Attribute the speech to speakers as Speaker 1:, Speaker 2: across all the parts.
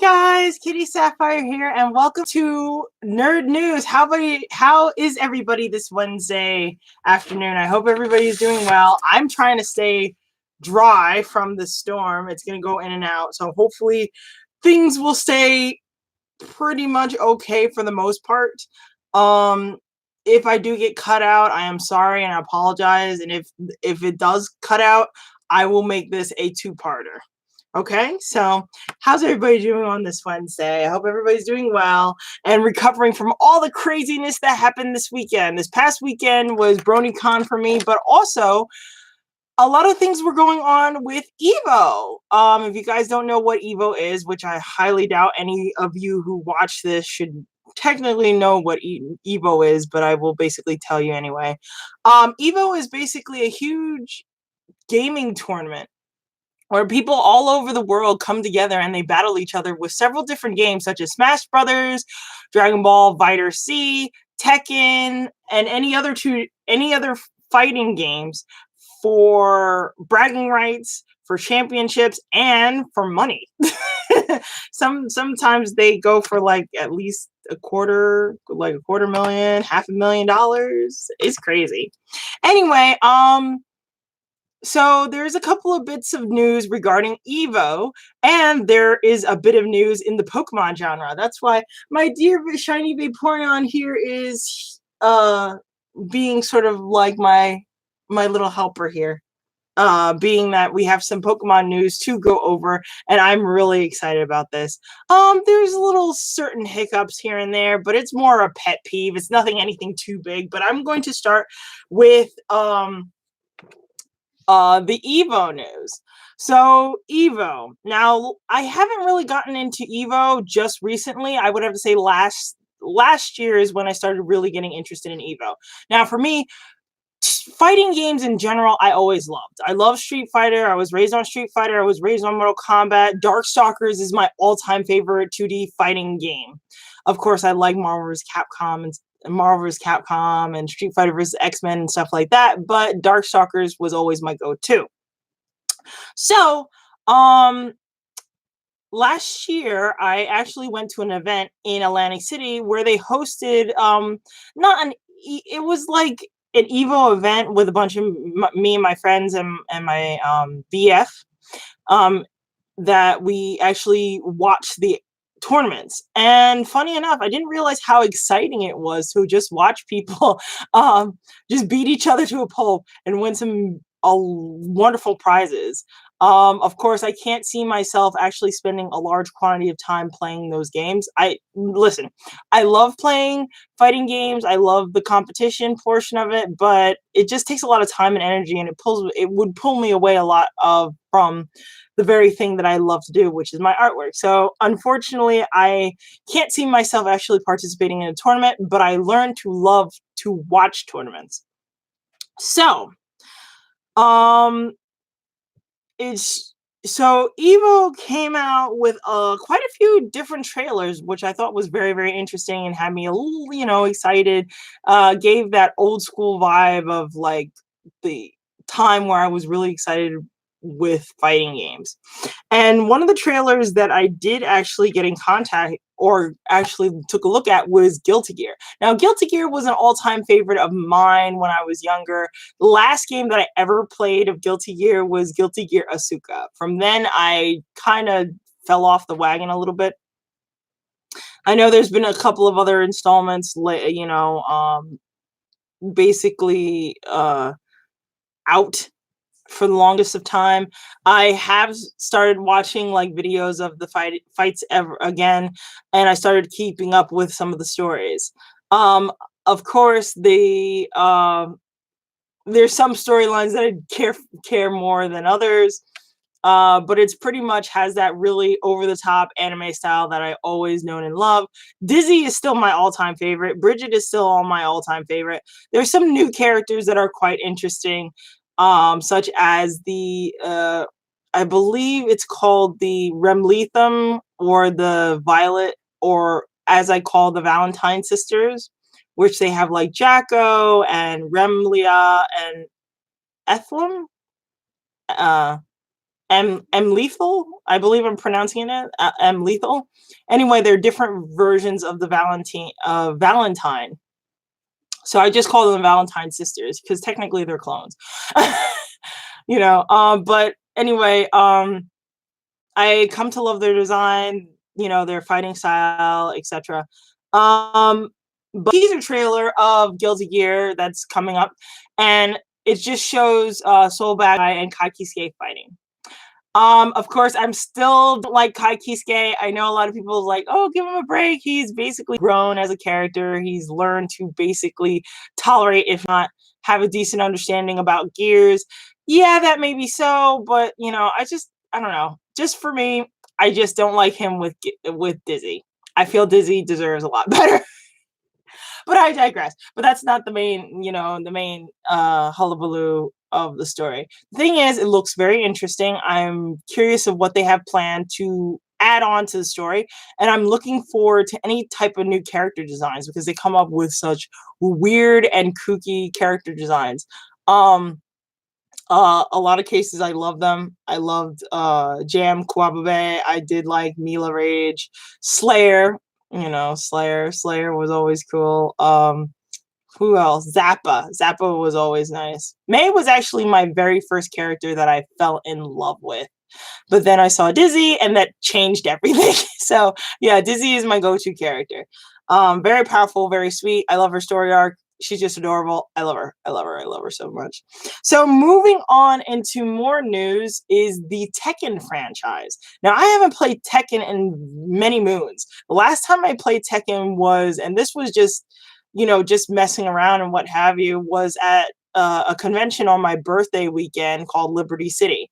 Speaker 1: Guys, Kitty Sapphire here, and welcome to Nerd News. How is everybody this Wednesday afternoon? I hope everybody's doing well. I'm trying to stay dry from the storm. It's going to go in and out, so hopefully things will stay pretty much okay for the most part. If I do get cut out, I am sorry and I apologize. And if it does cut out, I will make this a two-parter. Okay, so how's everybody doing on this Wednesday? I hope everybody's doing well and recovering from all the craziness that happened this weekend. This past weekend was BronyCon for me, but also a lot of things were going on with EVO. If you guys don't know what EVO is, which I highly doubt any of you who watch this should technically know what EVO is, but I will basically tell you anyway. EVO is basically a huge gaming tournament where people all over the world come together and they battle each other with several different games such as Smash Brothers, Dragon Ball Fighter C, Tekken, and any other fighting games for bragging rights, for championships, and for money. Sometimes they go for like at least a quarter million, $500,000. It's crazy. Anyway, so there's a couple of bits of news regarding EVO, and there is a bit of news in the Pokemon genre. That's why my dear Shiny Vaporeon here is being sort of like my little helper here. Being that we have some Pokemon news to go over, and I'm really excited about this. There's little certain hiccups here and there, but it's more a pet peeve. It's anything too big, but I'm going to start with the EVO news. So EVO. Now, I haven't really gotten into EVO just recently. I would have to say last year is when I started really getting interested in EVO. Now, for me, fighting games in general, I always loved. I love Street Fighter. I was raised on Street Fighter. I was raised on Mortal Kombat. Darkstalkers is my all-time favorite 2D fighting game. Of course, I like Marvel vs. Capcom and Street Fighter vs. X-Men and stuff like that, but Darkstalkers was always my go-to. So, last year, I actually went to an event in Atlantic City where they hosted, it was like an EVO event with a bunch of me and my friends and my BF, that we actually watched the tournaments. And funny enough, I didn't realize how exciting it was to just watch people just beat each other to a pulp and win some wonderful prizes. Of course, I can't see myself actually spending a large quantity of time playing those games. I love playing fighting games. I love the competition portion of it, but it just takes a lot of time and energy, and it would pull me away a lot from the very thing that I love to do, which is my artwork. So unfortunately, I can't see myself actually participating in a tournament, but I learned to love to watch tournaments. So, EVO came out with quite a few different trailers, which I thought was very, very interesting and had me a little, excited. Gave that old school vibe of like the time where I was really excited with fighting games. And one of the trailers that I did actually get in contact or actually took a look at was Guilty Gear. Now, Guilty Gear was an all-time favorite of mine when I was younger. The last game that I ever played of Guilty Gear was Guilty Gear Asuka. From then, I kind of fell off the wagon a little bit. I know there's been a couple of other installments, basically out for the longest of time. I have started watching like videos of the fights ever again, and I started keeping up with some of the stories. Of course, there's some storylines that I care more than others. But it's pretty much has that really over-the-top anime style that I always known and love. Dizzy is still my all-time favorite. Bridget is still all my all-time favorite. There's some new characters that are quite interesting, such as I believe it's called the Remlethum or the Violet, or as I call the Valentine sisters, which they have like Jacko and Remlia and Ethlem. M Lethal, I believe I'm pronouncing it M Lethal. Anyway, they're different versions of the Valentine. So I just call them Valentine sisters because technically they're clones. You know, but anyway, I come to love their design, you know, their fighting style, etc. But teaser trailer of Guilty Gear that's coming up, and it just shows Soul Bad Guy and Kai Kisuke fighting. Of course, I'm still like Kai Kisuke. I know a lot of people like, oh, give him a break. He's basically grown as a character. He's learned to basically tolerate, if not have a decent understanding about gears. Yeah, that may be so, but you know, I don't know. Just for me, I just don't like him with Dizzy. I feel Dizzy deserves a lot better. But I digress. But that's not the main, you know, the main hullabaloo of the story. The thing is, it looks very interesting. I'm curious of what they have planned to add on to the story, and I'm looking forward to any type of new character designs because they come up with such weird and kooky character designs. A lot of cases I love them. I loved Jam Kwababe. I did like Mila Rage, Slayer. You know, Slayer. Slayer was always cool. Who else? Zappa. Zappa was always nice. May was actually my very first character that I fell in love with. But then I saw Dizzy and that changed everything. So yeah, Dizzy is my go-to character. Very powerful, very sweet. I love her story arc. She's just adorable. I love her. I love her. I love her so much. So moving on into more news is the Tekken franchise. Now I haven't played Tekken in many moons. The last time I played Tekken was, and this was just, you know, just messing around and what have you, was at a convention on my birthday weekend called Liberty City.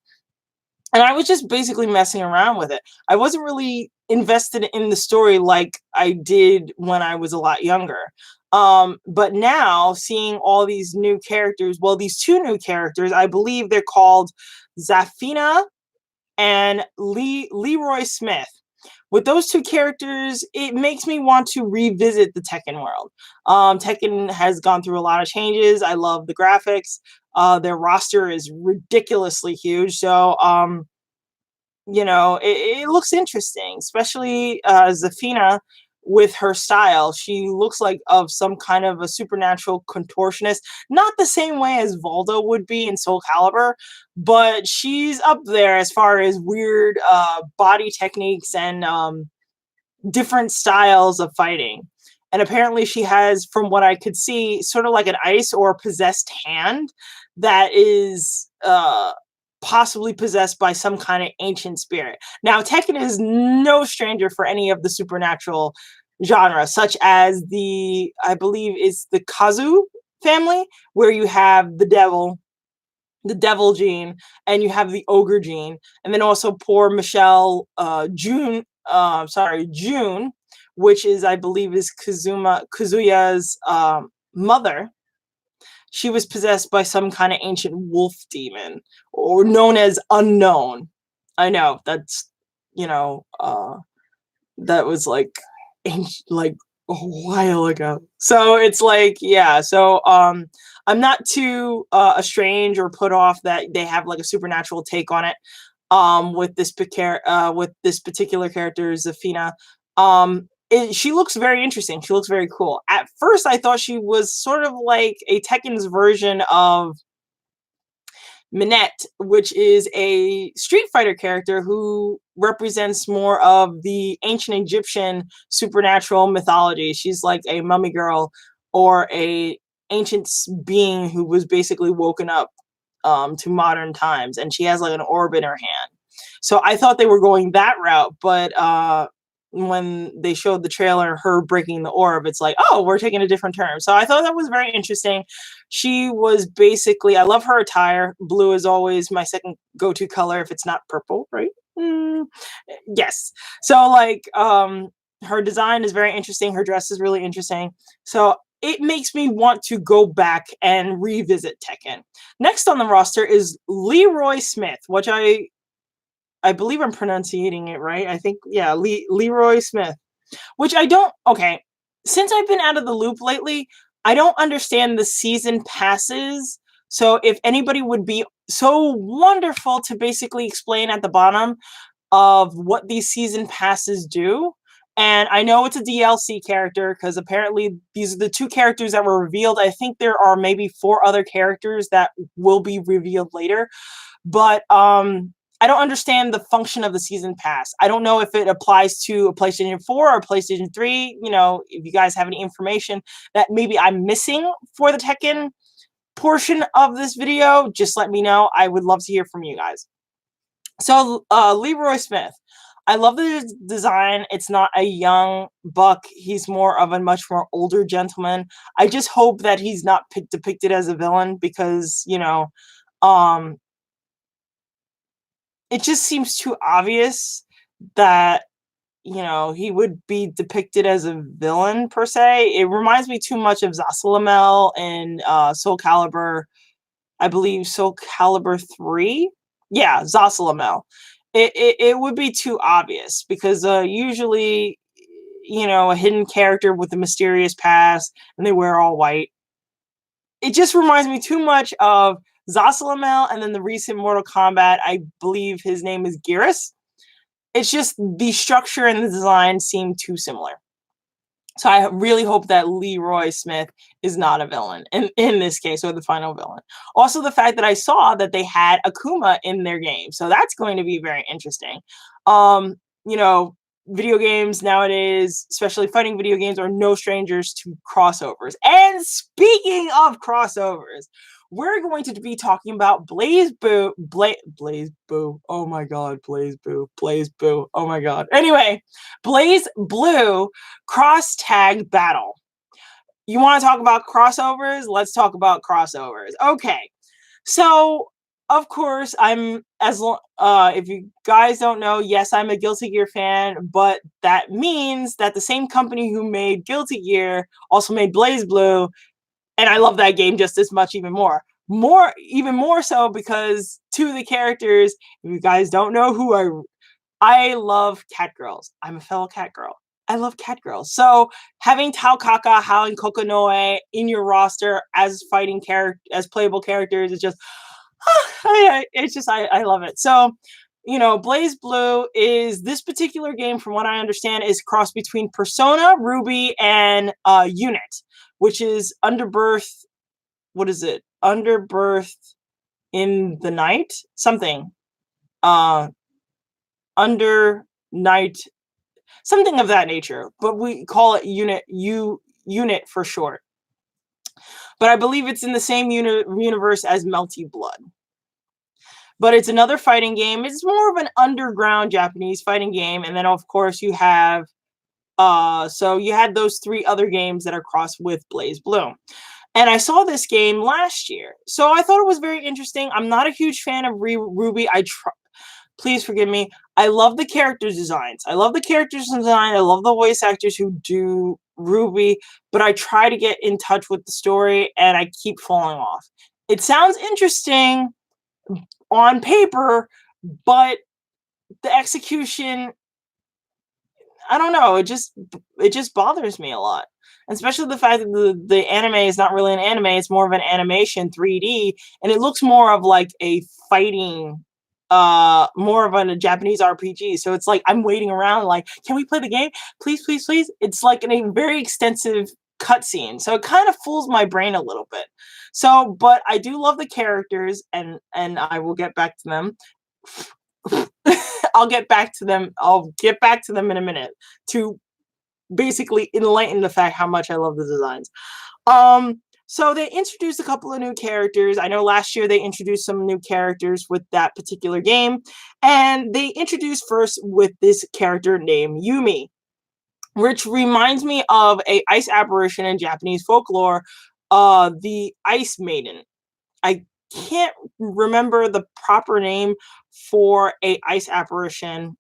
Speaker 1: And I was just basically messing around with it. I wasn't really invested in the story like I did when I was a lot younger. But now seeing all these new characters, well, these two new characters, I believe they're called Zafina and Leroy Smith. With those two characters, it makes me want to revisit the Tekken world. Tekken has gone through a lot of changes. I love the graphics. Their roster is ridiculously huge. So, you know, it looks interesting, especially Zafina with her style. She looks like of some kind of a supernatural contortionist, not the same way as Voldo would be in Soul Calibur, but she's up there as far as weird body techniques and different styles of fighting. And apparently she has, from what I could see, sort of like an ice or possessed hand that is possibly possessed by some kind of ancient spirit. Now, Tekken is no stranger for any of the supernatural genre, such as I believe is the Kazu family, where you have the devil gene, and you have the ogre gene, and then also poor Michelle June, which is, I believe, is Kazuya's mother. She was possessed by some kind of ancient wolf demon, or known as Unknown. I know that's, you know, that was like like a while ago. So it's like, yeah. So I'm not too estranged or put off that they have like a supernatural take on it. With this particular character, Zafina. She looks very interesting. She looks very cool. At first, I thought she was sort of like a Tekken's version of Minette, which is a Street Fighter character who represents more of the ancient Egyptian supernatural mythology. She's like a mummy girl or a ancient being who was basically woken up to modern times, and she has like an orb in her hand. So I thought they were going that route, but when they showed the trailer, her breaking the orb, it's like, oh, we're taking a different turn. So I thought that was very interesting. She was basically, I love her attire. Blue is always my second go-to color if it's not purple, right? Yes. So like, her design is very interesting. Her dress is really interesting. So it makes me want to go back and revisit Tekken. Next on the roster is Leroy Smith, which I believe I'm pronouncing it right. I think, yeah, Leroy Smith, which I don't, okay. Since I've been out of the loop lately, I don't understand the season passes. So if anybody would be so wonderful to basically explain at the bottom, of what these season passes do. And I know it's a DLC character because apparently these are the 2 characters that were revealed. I think there are maybe 4 other characters that will be revealed later. But I don't understand the function of the season pass. I don't know if it applies to a PlayStation 4 or PlayStation 3. You know, if you guys have any information that maybe I'm missing for the Tekken portion of this video, just let me know. I would love to hear from you guys. So, Leroy Smith. I love the design. It's not a young buck. He's more of a much more older gentleman. I just hope that he's not depicted as a villain because, you know, it just seems too obvious that, you know, he would be depicted as a villain per se. It reminds me too much of Zasalamel in Soul Calibur, I believe Soul Calibur 3. Yeah, Zasalamel. It would be too obvious because usually, you know, a hidden character with a mysterious past and they wear all white. It just reminds me too much of Zasalamel and then the recent Mortal Kombat, I believe his name is Geras. It's just the structure and the design seem too similar. So I really hope that Leroy Smith is not a villain in this case, or the final villain. Also, the fact that I saw that they had Akuma in their game. So that's going to be very interesting. You know, video games nowadays, especially fighting video games, are no strangers to crossovers. And speaking of crossovers, we're going to be talking about Blaze Boo. Oh my god, Blaze Boo. Oh my god. Anyway, Blaze Blue cross tag battle. You want to talk about crossovers? Let's talk about crossovers. Okay. So, of course, if you guys don't know, yes, I'm a Guilty Gear fan, but that means that the same company who made Guilty Gear also made Blaze Blue, and I love that game just as much, even more so because 2 of the characters, if you guys don't know who I love cat girls. I'm a fellow cat girl. I love cat girls. So having Tao Kaka, Hao, and Kokonoe in your roster as playable characters is just, I love it. So, you know, Blaze Blue is this particular game, from what I understand, is cross between Persona, Ruby, and Unit, which is Underbirth. What is it? Underbirth in the Night? Something. Under Night, something of that nature, but we call it Unit for short. But I believe it's in the same universe as Melty Blood. But it's another fighting game. It's more of an underground Japanese fighting game, and then of course you have so you had those 3 other games that are crossed with Blaze Blue. And I saw this game last year, so I thought it was very interesting. I'm not a huge fan of Ruby. Please forgive me. I love the character designs. I love the voice actors who do Ruby, but I try to get in touch with the story and I keep falling off. It sounds interesting on paper, but the execution, I don't know, it just bothers me a lot. Especially the fact that the anime is not really an anime, it's more of an animation 3D, and it looks more of like a fighting more of a Japanese RPG. So it's like I'm waiting around like, can we play the game? Please, please, please. It's like a very extensive cutscene. So it kind of fools my brain a little bit. So, but I do love the characters and I will get back to them. I'll get back to them in a minute to basically enlighten the fact how much I love the designs. So they introduced a couple of new characters. I know last year they introduced some new characters with that particular game. And they introduced first with this character named Yumi, which reminds me of a ice apparition in Japanese folklore, the Ice Maiden. I can't remember the proper name for a ice apparition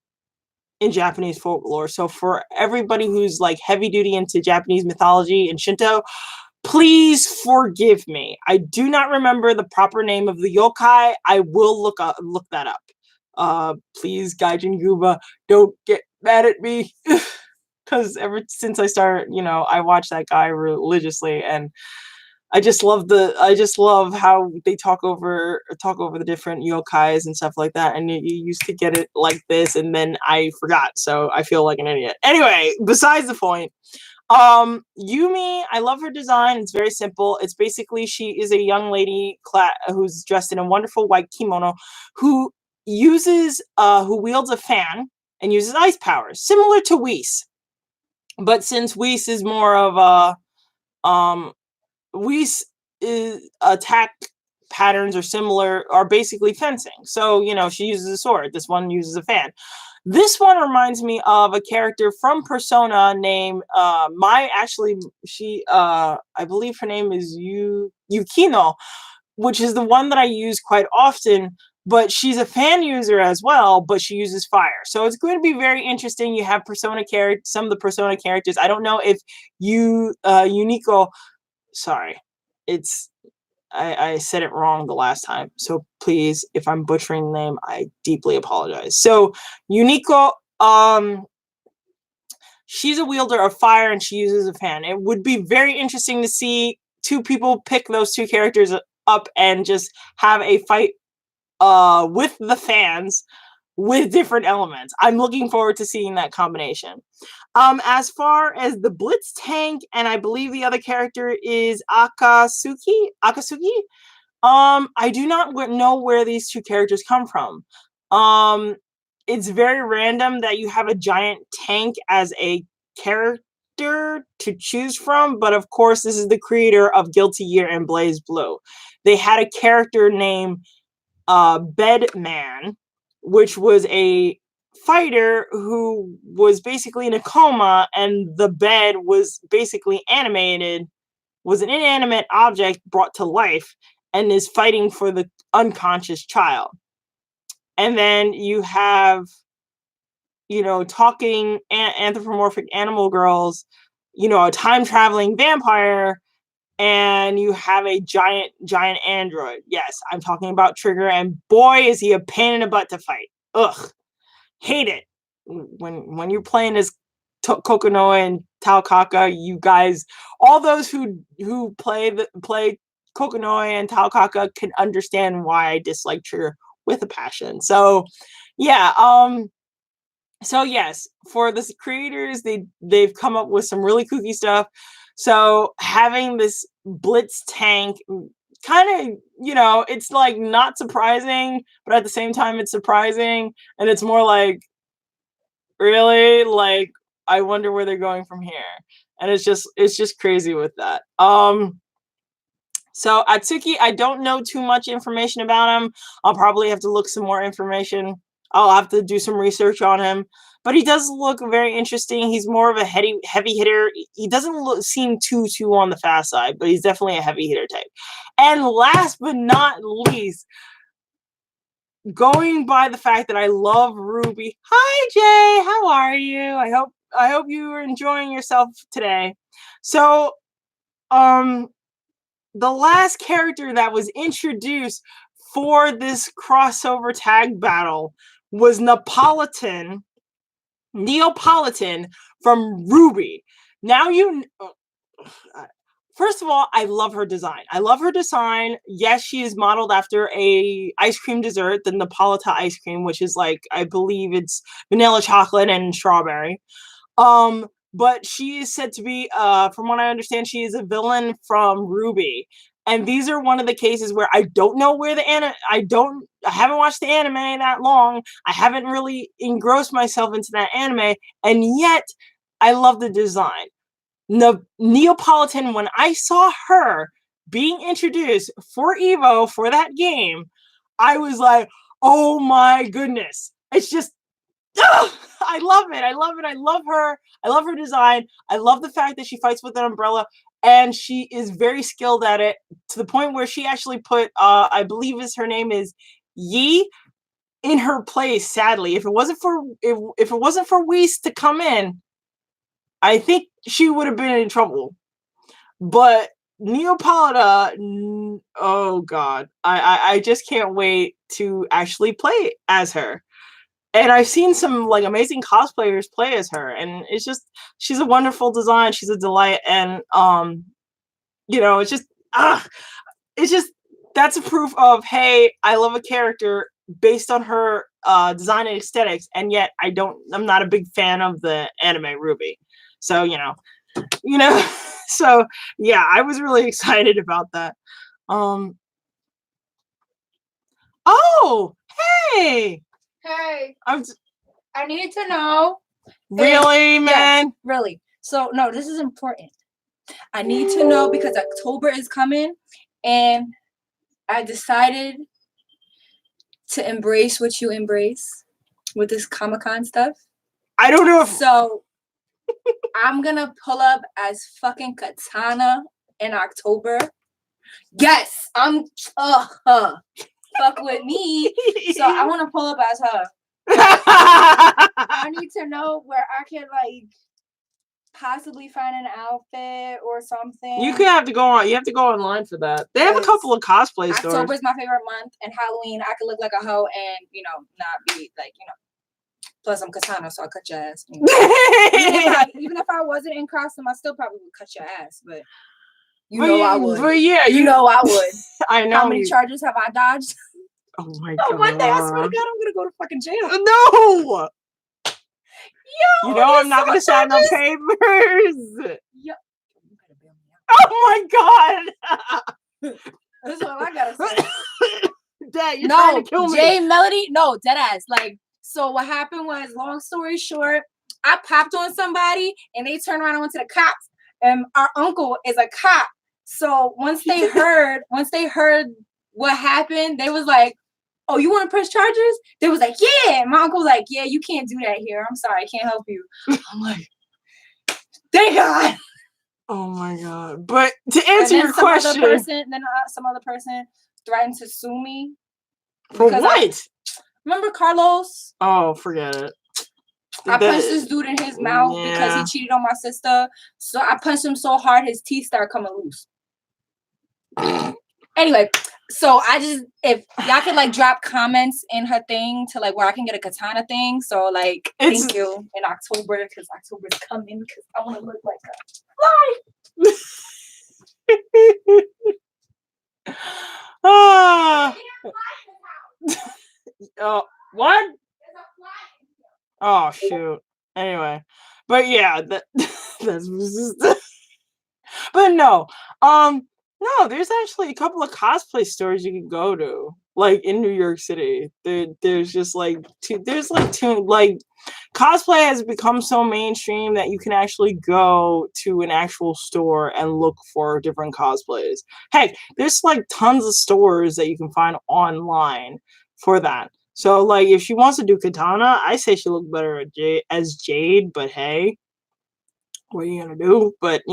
Speaker 1: in Japanese folklore. So for everybody who's like heavy duty into Japanese mythology and Shinto, please forgive me. I do not remember the proper name of the yokai. I will look that up. Please, Gaijin Guba, don't get mad at me. Because ever since I started, I watch that guy religiously, and I just love how they talk over the different yokais and stuff like that. And you used to get it like this, and then I forgot, so I feel like an idiot. Anyway, besides the point. Yumi, I love her design. It's very simple. It's basically she is a young lady who's dressed in a wonderful white kimono, who who wields a fan and uses ice powers, similar to Whis. But since Whis is more of Whis is attack patterns are basically fencing. So, she uses a sword. This one uses a fan. This one reminds me of a character from Persona named I believe her name is Yukino, which is the one that I use quite often, but she's a fan user as well, but she uses fire. So it's going to be very interesting. You have some of the Persona characters. I don't know if Unico, sorry, I said it wrong the last time. So please, if I'm butchering the name, I deeply apologize. So Unico, she's a wielder of fire and she uses a fan. It would be very interesting to see two people pick those two characters up and just have a fight with the fans with different elements. I'm looking forward to seeing that combination. As far as the Blitz tank, and I believe the other character is Akatsuki. I do not know where these two characters come from. It's very random that you have a giant tank as a character to choose from, but of course, this is the creator of Guilty Gear and Blaze Blue. They had a character named Bedman, which was a fighter who was basically in a coma, and the bed was basically was an inanimate object brought to life, and is fighting for the unconscious child. And then you have, talking anthropomorphic animal girls, a time traveling vampire, and you have a giant android. Yes, I'm talking about Trigger, and boy, is he a pain in the butt to fight. Ugh, hate it. When you're playing as Kokonoe and Taokaka, you guys, all those who play Kokonoe and Taokaka can understand why I dislike Trigger with a passion. So, yeah. So yes, for the creators, they've come up with some really kooky stuff. So having this Blitz tank kind of, it's like not surprising, but at the same time it's surprising, and it's more like, really? Like, I wonder where they're going from here. And it's just crazy with that. So Atsuki, I don't know too much information about him. I'll probably have to look some more information. I'll have to do some research on him. But he does look very interesting. He's more of a heavy hitter. He doesn't seem too on the fast side, but he's definitely a heavy hitter type. And last but not least, going by the fact that I love Ruby. Hi Jay, how are you? I hope you are enjoying yourself today. So, the last character that was introduced for this crossover tag battle was Neapolitan from Ruby. Now first of all, I love her design. Yes, she is modeled after a ice cream dessert, the Napolita ice cream, which is like, I believe it's vanilla chocolate and strawberry. But she is said to be, from what I understand, she is a villain from Ruby. And these are one of the cases where I don't know where I haven't watched the anime that long. I haven't really engrossed myself into that anime. And yet, I love the design. Neapolitan, when I saw her being introduced for EVO for that game, I was like, oh my goodness. It's just, I love it. I love her. I love her design. I love the fact that she fights with an umbrella, and she is very skilled at it, to the point where she actually put, I believe her name is Yi, in her place. Sadly, if it wasn't for Whis to come in, I think she would have been in trouble. But Neapolita, oh god, I just can't wait to actually play as her. And I've seen some like amazing cosplayers play as her, and it's just, she's a wonderful design. She's a delight, and it's just, it's just that's a proof of, hey, I love a character based on her design and aesthetics, and yet I'm not a big fan of the anime Ruby. So so yeah, I was really excited about that. Oh, hey,
Speaker 2: I need to know.
Speaker 1: Really, man?
Speaker 2: Yes, really. So no, this is important. I need to know because October is coming, and I decided to embrace what you embrace with this Comic-Con stuff.
Speaker 1: I don't know if
Speaker 2: so. I'm gonna pull up as fucking Katana in October. Yes, fuck with me. So I want to pull up as her. I need to know where I can like possibly find an outfit or something.
Speaker 1: You have to go online for that. They have a couple of cosplay stores.
Speaker 2: October's my favorite month, and Halloween I could look like a hoe and not be like Plus I'm Katana, so I'll cut your ass. Even if I wasn't in costume, I still probably would cut your ass, but I would.
Speaker 1: But yeah,
Speaker 2: I would.
Speaker 1: I know.
Speaker 2: How many charges have I dodged?
Speaker 1: Oh my god.
Speaker 2: One day I swear to God I'm gonna go to fucking jail.
Speaker 1: No.
Speaker 2: Yo,
Speaker 1: I'm not gonna sign no papers. Yo. Oh my god.
Speaker 2: That's all I gotta say.
Speaker 1: Dad, you're trying to kill me.
Speaker 2: Jay Melody, no, dead ass. Like, so what happened was, long story short, I popped on somebody and they turned around and went to the cops. And our uncle is a cop. So once they heard what happened, they was like, "Oh, you want to press charges?" They was like, "Yeah." And my uncle was like, "Yeah, you can't do that here. I'm sorry, I can't help you." I'm like, thank God.
Speaker 1: Oh my god. But to answer your question,
Speaker 2: some other person threatened to sue me.
Speaker 1: For what?
Speaker 2: Remember Carlos?
Speaker 1: Oh, forget it.
Speaker 2: I punched this dude in his mouth because he cheated on my sister. So I punched him so hard his teeth started coming loose. Anyway, so if y'all could like drop comments in her thing to like where I can get a Katana thing. So like thank you in October because October's coming because I want to look like
Speaker 1: a what? Oh shoot. Anyway, but yeah, that's but no. No, there's actually a couple of cosplay stores you can go to, like in New York City. There's just like two. Like cosplay has become so mainstream that you can actually go to an actual store and look for different cosplays. Heck, there's like tons of stores that you can find online for that. So like if she wants to do Katana, I say she look better as Jade. But hey, what are you gonna do? But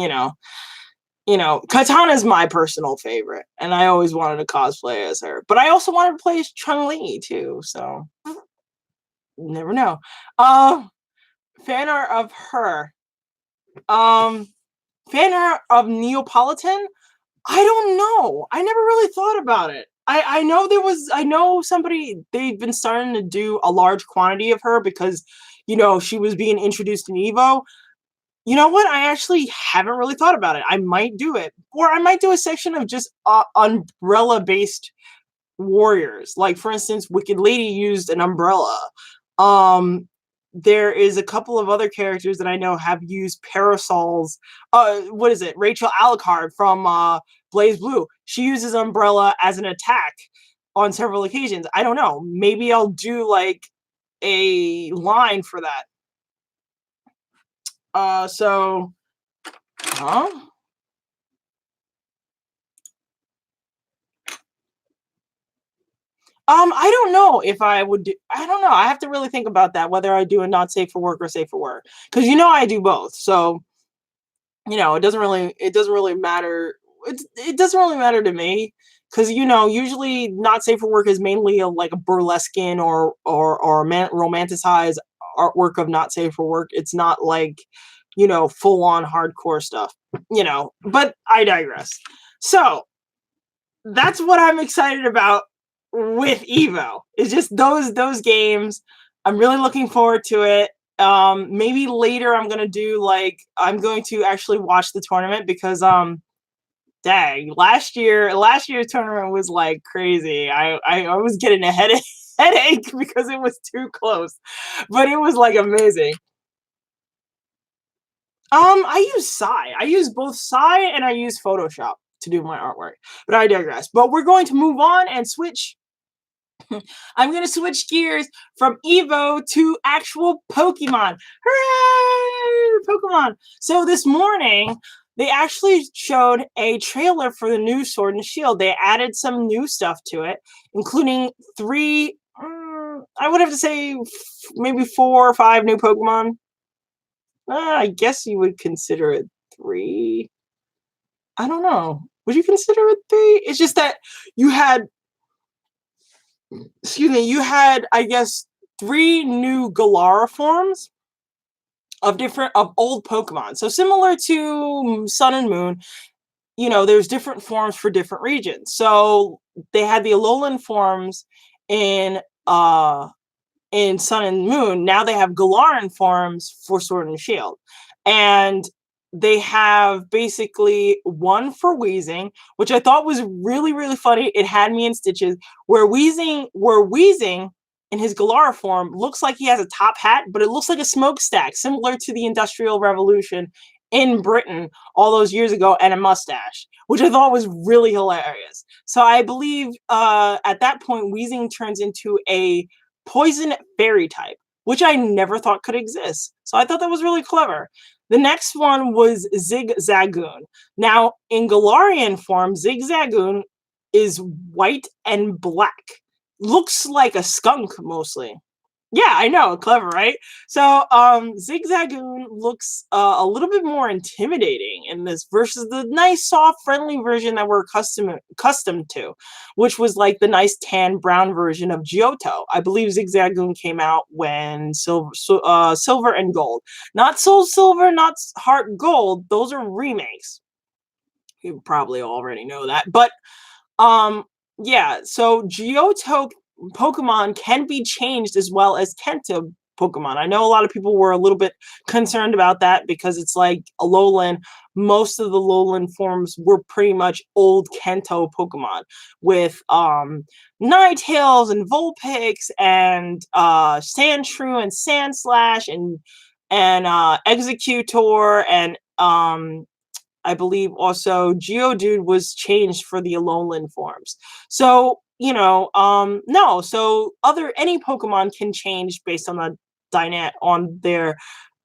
Speaker 1: Katana is my personal favorite, and I always wanted to cosplay as her. But I also wanted to play as Chun-Li too, so never know. Fan art of her. Fan art of Neapolitan? I don't know. I never really thought about it. I know somebody, they've been starting to do a large quantity of her because, she was being introduced in EVO. You know what? I actually haven't really thought about it. I might do it. Or I might do a section of just umbrella-based warriors. Like, for instance, Wicked Lady used an umbrella. There is a couple of other characters that I know have used parasols. What is it? Rachel Alucard from Blaze Blue. She uses umbrella as an attack on several occasions. I don't know. Maybe I'll do, like, a line for that. I don't know if I would do, I don't know. I have to really think about that, whether I do a not safe for work or safe for work. Because I do both. So, it doesn't really matter. It doesn't really matter to me. Because, usually not safe for work is mainly like a burlesque or romanticized artwork of not safe for work. It's not like, full on hardcore stuff, but I digress. So that's what I'm excited about with EVO. It's just those games. I'm really looking forward to it. Maybe later I'm going to actually watch the tournament because, dang, last year's tournament was like crazy. I was getting a headache because it was too close, but it was like amazing. I use Psy. I use both Psy and I use Photoshop to do my artwork, but I digress. But we're going to move on and switch. I'm going to switch gears from EVO to actual Pokemon. Hooray! Pokemon. So this morning, they actually showed a trailer for the new Sword and Shield. They added some new stuff to it, including three, I would have to say maybe 4 or 5 new Pokemon. I guess you would consider it 3. I don't know. Would you consider it 3? It's just that you had, I guess, 3 new Galara forms of old Pokemon. So similar to Sun and Moon, there's different forms for different regions. So they had the Alolan forms in Sun and Moon. Now they have Galaran forms for Sword and Shield. And they have basically one for Weezing, which I thought was really, really funny. It had me in stitches. Where Weezing in his Galara form looks like he has a top hat, but it looks like a smokestack, similar to the Industrial Revolution in Britain all those years ago, and a mustache, which I thought was really hilarious. So I believe at that point, Weezing turns into a poison fairy type, which I never thought could exist. So I thought that was really clever. The next one was Zigzagoon. Now, in Galarian form, Zigzagoon is white and black. Looks like a skunk mostly. Yeah, I know, clever, right? So, Zigzagoon looks a little bit more intimidating in this versus the nice, soft, friendly version that we're accustomed to, which was like the nice tan brown version of Johto. I believe Zigzagoon came out when Silver and Gold, not Soul Silver, not Heart Gold. Those are remakes. You probably already know that, but yeah. So Johto Pokemon can be changed as well as Kanto Pokemon. I know a lot of people were a little bit concerned about that because it's like Alolan. Most of the Alolan forms were pretty much old Kanto Pokemon with Ninetales and Vulpix and Sandshrew and Sandslash and Executor and I believe also Geodude was changed for the Alolan forms. So, no. So any Pokemon can change based on their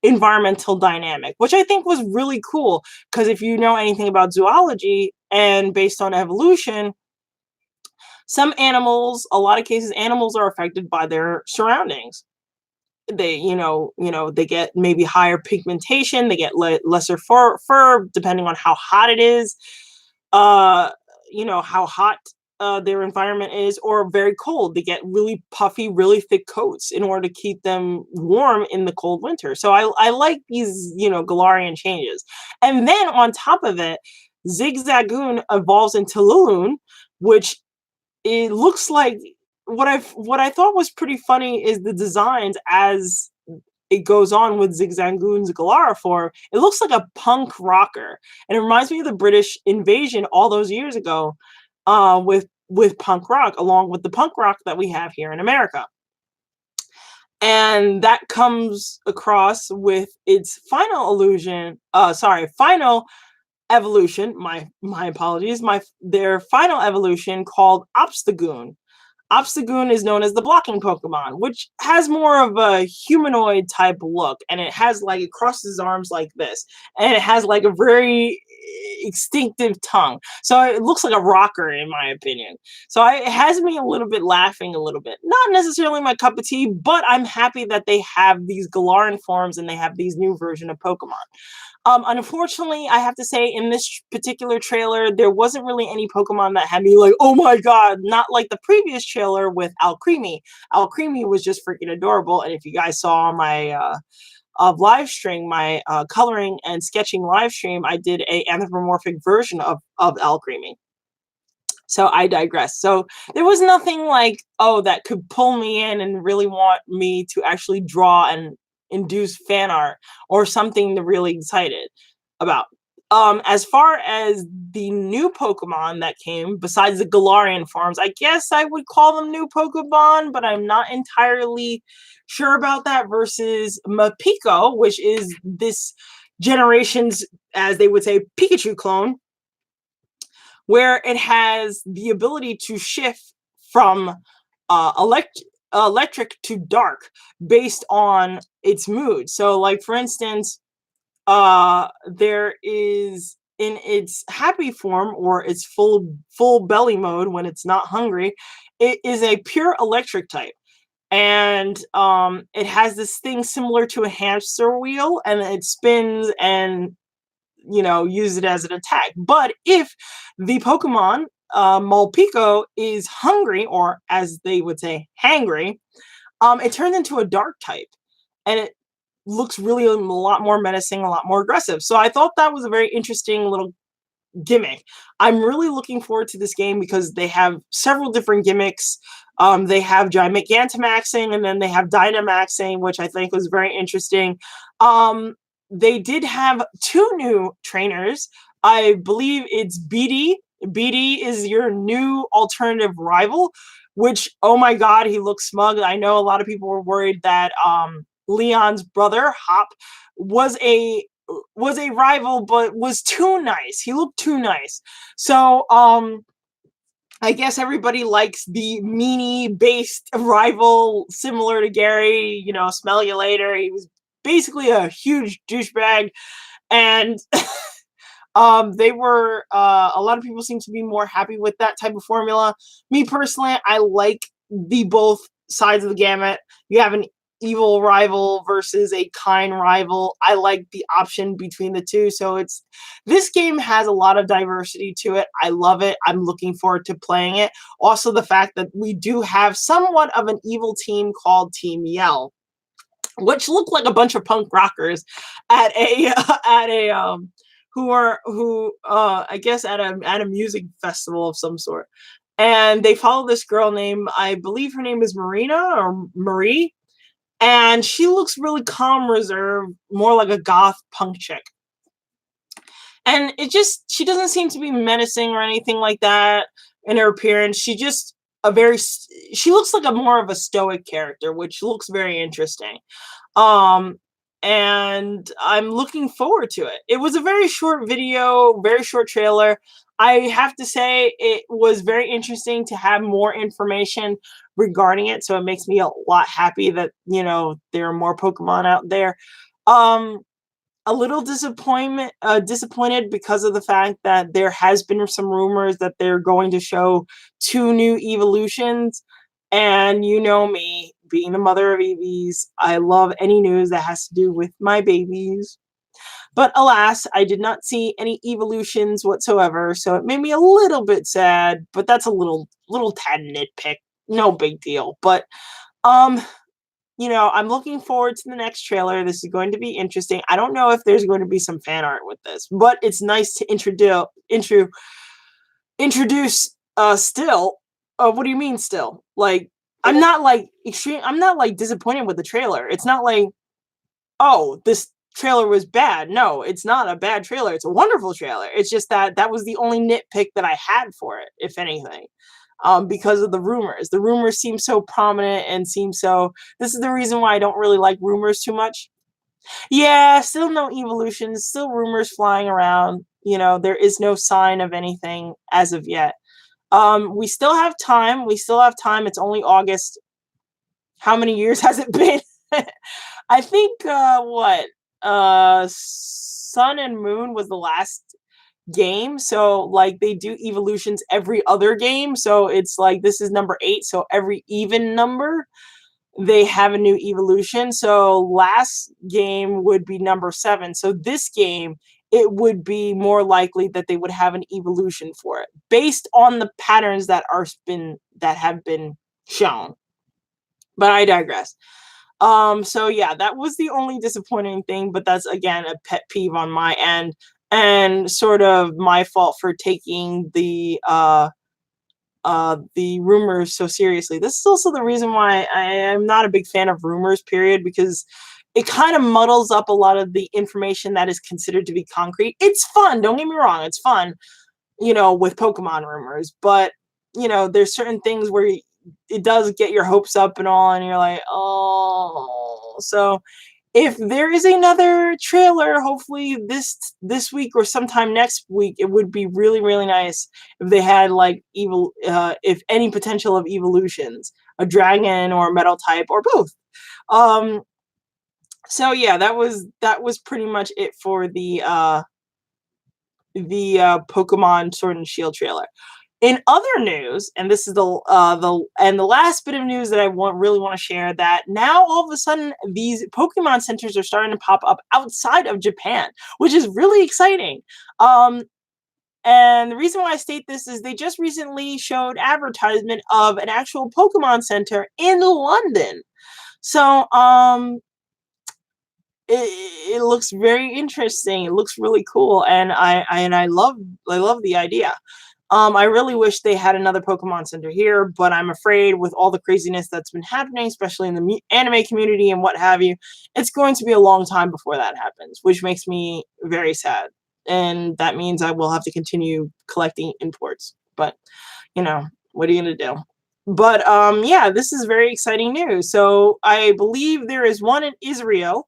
Speaker 1: environmental dynamic, which I think was really cool. Because if you know anything about zoology and based on evolution, some animals, a lot of cases, animals are affected by their surroundings. They they get maybe higher pigmentation, they get lesser fur depending on how hot it is, how hot their environment is, or very cold. They get really puffy, really thick coats in order to keep them warm in the cold winter. So I like these Galarian changes. And then on top of it, Zigzagoon evolves into Laloon, which it looks like what I thought was pretty funny is the designs as it goes on with Zigzagoon's Galara form. It looks like a punk rocker, and it reminds me of the British invasion all those years ago, with punk rock, along with the punk rock that we have here in America. And that comes across with its final final evolution. My apologies. Their final evolution called Obstagoon. Obstagoon is known as the blocking Pokemon, which has more of a humanoid type look, and it crosses arms like this, and it has like a very instinctive tongue. So it looks like a rocker, in my opinion. So it has me a little bit laughing a little bit. Not necessarily my cup of tea, but I'm happy that they have these Galaran forms and they have these new version of Pokemon. Unfortunately, I have to say, in this particular trailer, there wasn't really any Pokemon that had me like, oh my god, not like the previous trailer with Alcremie. Alcremie was just freaking adorable, and if you guys saw my live stream, my coloring and sketching live stream, I did a anthropomorphic version of Alcremie. So I digress. So there was nothing like, that could pull me in and really want me to actually draw and induce fan art or something to really excited about. As far as the new Pokemon that came, besides the Galarian forms, I guess I would call them new Pokemon, but I'm not entirely sure about that, versus Mapiko, which is this generation's, as they would say, Pikachu clone, where it has the ability to shift from electric to dark based on its mood. So, like, for instance, there is, in its happy form, or its full belly mode when it's not hungry, it is a pure electric type. And it has this thing similar to a hamster wheel, and it spins and, use it as an attack. But if the Pokemon Molpico is hungry, or as they would say, hangry, it turns into a dark type, and it looks really a lot more menacing, a lot more aggressive. So I thought that was a very interesting little gimmick. I'm really looking forward to this game because they have several different gimmicks. They have Gigantamaxing, and then they have Dynamaxing, which I think was very interesting. They did have 2 new trainers. I believe it's BD. BD is your new alternative rival, which, oh my god, he looks smug. I know a lot of people were worried that Leon's brother, Hop, was a rival, but was too nice. He looked too nice. So I guess everybody likes the meanie based rival, similar to Gary, smell you later. He was basically a huge douchebag, and they were a lot of people seem to be more happy with that type of formula. Me personally, I like the both sides of the gamut. You have an evil rival versus a kind rival. I like the option between the two. So this game has a lot of diversity to it. I love it. I'm looking forward to playing it. Also, the fact that we do have somewhat of an evil team called Team Yell, which look like a bunch of punk rockers at a I guess at a music festival of some sort. And they follow this girl named, I believe her name is Marina or Marie, and she looks really calm, reserved, more like a goth punk chick. And she doesn't seem to be menacing or anything like that in her appearance. She looks like a more of a stoic character, which looks very interesting. And I'm looking forward to it. It was a very short video, very short trailer. I have to say it was very interesting to have more information regarding it, so it makes me a lot happy that, there are more Pokemon out there. A little disappointed because of the fact that there has been some rumors that they're going to show 2 new evolutions. And you know me, being the mother of Eevees, I love any news that has to do with my babies. But alas, I did not see any evolutions whatsoever, so it made me a little bit sad, but that's a little tad nitpick. No big deal. But I'm looking forward to the next trailer. This is going to be interesting. I don't know if there's going to be some fan art with this, but it's nice to introduce still. What do you mean still? Like, I'm not like disappointed with the trailer. It's not like, oh, this trailer was bad. No, it's not a bad trailer. It's a wonderful trailer. It's just that was the only nitpick that I had for it, if anything. Because of the rumors. The rumors seem so prominent and this is the reason why I don't really like rumors too much. Yeah, still no evolutions, still rumors flying around. There is no sign of anything as of yet. We still have time. It's only August. How many years has it been? I think Sun and Moon was the last game, so like they do evolutions every other game, so it's like this is number 8, so every even number they have a new evolution. So last game would be number 7, so this game it would be more likely that they would have an evolution for it based on the patterns that have been shown. But I digress. So yeah, that was the only disappointing thing, but that's again a pet peeve on my end and sort of my fault for taking the rumors so seriously. This is also the reason why I am not a big fan of rumors, period, because it kind of muddles up a lot of the information that is considered to be concrete. It's fun, don't get me wrong, it's fun, with Pokemon rumors, but there's certain things where it does get your hopes up and all, and you're like, oh. So if there is another trailer, hopefully this week or sometime next week, it would be really, really nice if they had like if any potential of evolutions, a dragon or a metal type or both. So yeah, that was pretty much it for the Pokemon Sword and Shield trailer. In other news, and this is the last bit of news that I really want to share, that now all of a sudden these Pokemon centers are starting to pop up outside of Japan, which is really exciting. And the reason why I state this is they just recently showed advertisement of an actual Pokemon center in London. So it looks very interesting. It looks really cool, and I love the idea. I really wish they had another Pokemon Center here, but I'm afraid with all the craziness that's been happening, especially in the anime community and what have you, it's going to be a long time before that happens, which makes me very sad. And that means I will have to continue collecting imports. But, what are you going to do? But, yeah, this is very exciting news. So I believe there is one in Israel,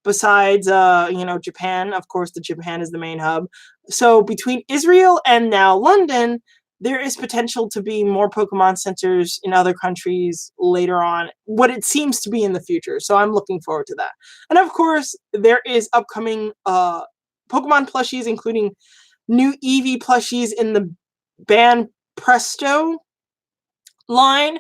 Speaker 1: besides Japan. Of course, Japan is the main hub. So between Israel and now London, there is potential to be more Pokemon centers in other countries later on, what it seems to be in the future. So I'm looking forward to that. And of course, there is upcoming Pokemon plushies, including new Eevee plushies in the Band Presto line.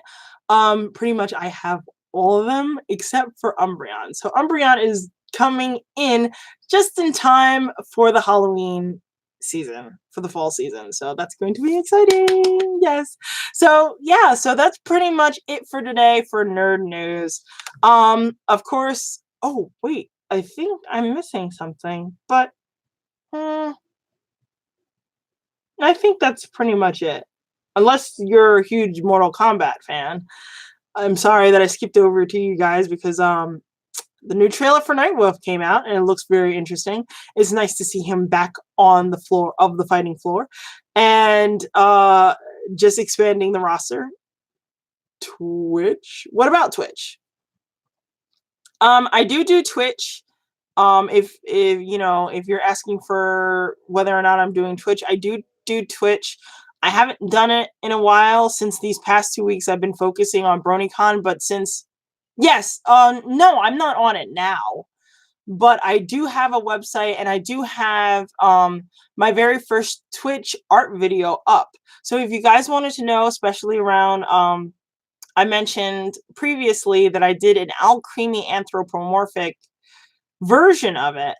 Speaker 1: Pretty much I have all of them except for Umbreon. So Umbreon is coming in just in time for the Halloween season, for the fall season. So that's going to be exciting. Yes. So yeah, so that's pretty much it for today for nerd news. Of course, oh wait, I think I'm missing something, but I think that's pretty much it. Unless you're a huge Mortal Kombat fan. I'm sorry that I skipped over to you guys because the new trailer for Nightwolf came out, and it looks very interesting. It's nice to see him back on the floor of the fighting floor, and just expanding the roster. Twitch. What about Twitch? I do Twitch. If you're asking for whether or not I'm doing Twitch, I do Twitch. I haven't done it in a while. Since these past 2 weeks I've been focusing on BronyCon, but no, I'm not on it now, but I do have a website, and I do have my very first Twitch art video up. So if you guys wanted to know, especially around I mentioned previously that I did an Alcremie anthropomorphic version of it.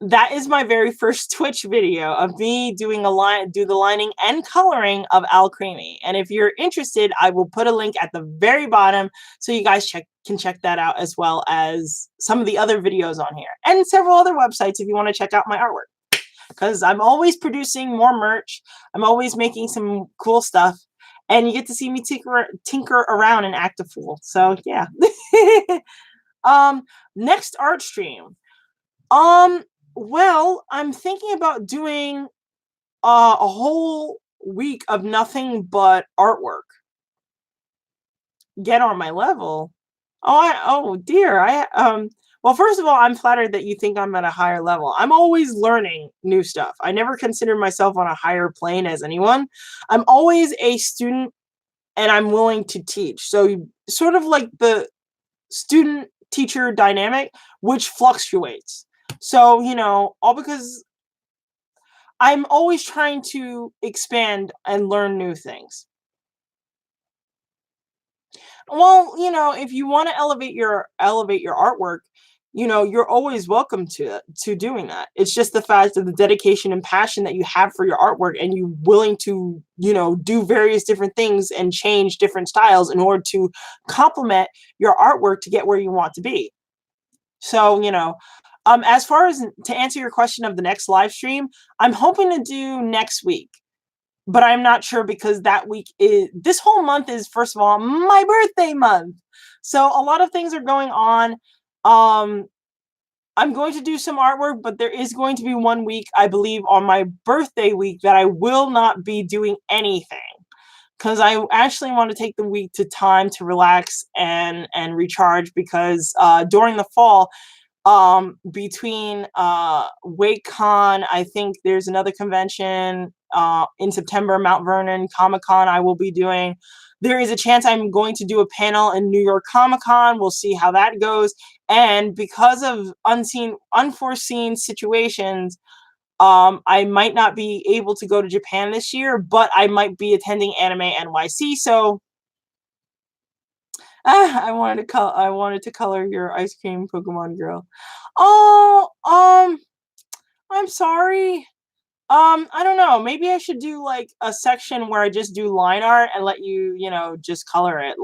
Speaker 1: That is my very first Twitch video of me doing the lining and coloring of Alcremie. And if you're interested, I will put a link at the very bottom so you guys can check that out, as well as some of the other videos on here and several other websites if you want to check out my artwork. Because I'm always producing more merch. I'm always making some cool stuff. And you get to see me tinker around and act a fool. So yeah. Next art stream. Well, I'm thinking about doing a whole week of nothing but artwork. Get on my level. Oh dear. Well, first of all, I'm flattered that you think I'm at a higher level. I'm always learning new stuff. I never consider myself on a higher plane as anyone. I'm always a student, and I'm willing to teach. So sort of like the student-teacher dynamic, which fluctuates. So, all because I'm always trying to expand and learn new things. Well, if you want to elevate your artwork, you're always welcome to doing that. It's just the fact of the dedication and passion that you have for your artwork, and you're willing to, do various different things and change different styles in order to complement your artwork to get where you want to be. So, as far as to answer your question of the next live stream, I'm hoping to do next week. But I'm not sure because this whole month is, first of all, my birthday month. So a lot of things are going on. I'm going to do some artwork, but there is going to be 1 week, I believe, on my birthday week that I will not be doing anything. Because I actually want to take the week to time to relax and recharge, because during the fall, between WakeCon, I think there's another convention in September, Mount Vernon Comic-Con I will be doing. There is a chance I'm going to do a panel in New York Comic-Con. We'll see how that goes. And because of unforeseen situations, I might not be able to go to Japan this year, but I might be attending Anime NYC. So I wanted to color your ice cream Pokemon girl. Oh, I'm sorry. I don't know. Maybe I should do like a section where I just do line art and let you, just color it.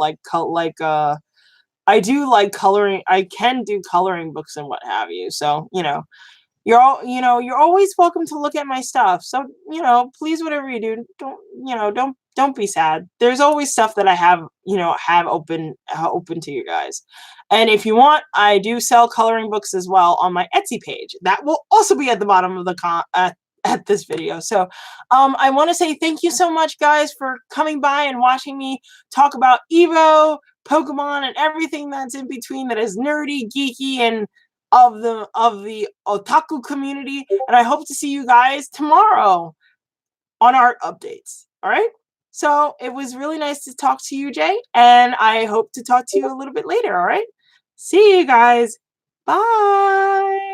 Speaker 1: I do like coloring. I can do coloring books and what have you. So, you're always welcome to look at my stuff. So, please, whatever you do, don't be sad. There's always stuff that I have open to you guys. And if you want, I do sell coloring books as well on my Etsy page. That will also be at the bottom of the at this video. So, I want to say thank you so much, guys, for coming by and watching me talk about EVO, Pokemon, and everything that's in between that is nerdy, geeky, and of the otaku community. And I hope to see you guys tomorrow on art updates. All right, so it was really nice to talk to you, Jay, and I hope to talk to you a little bit later. All right, see you guys. Bye.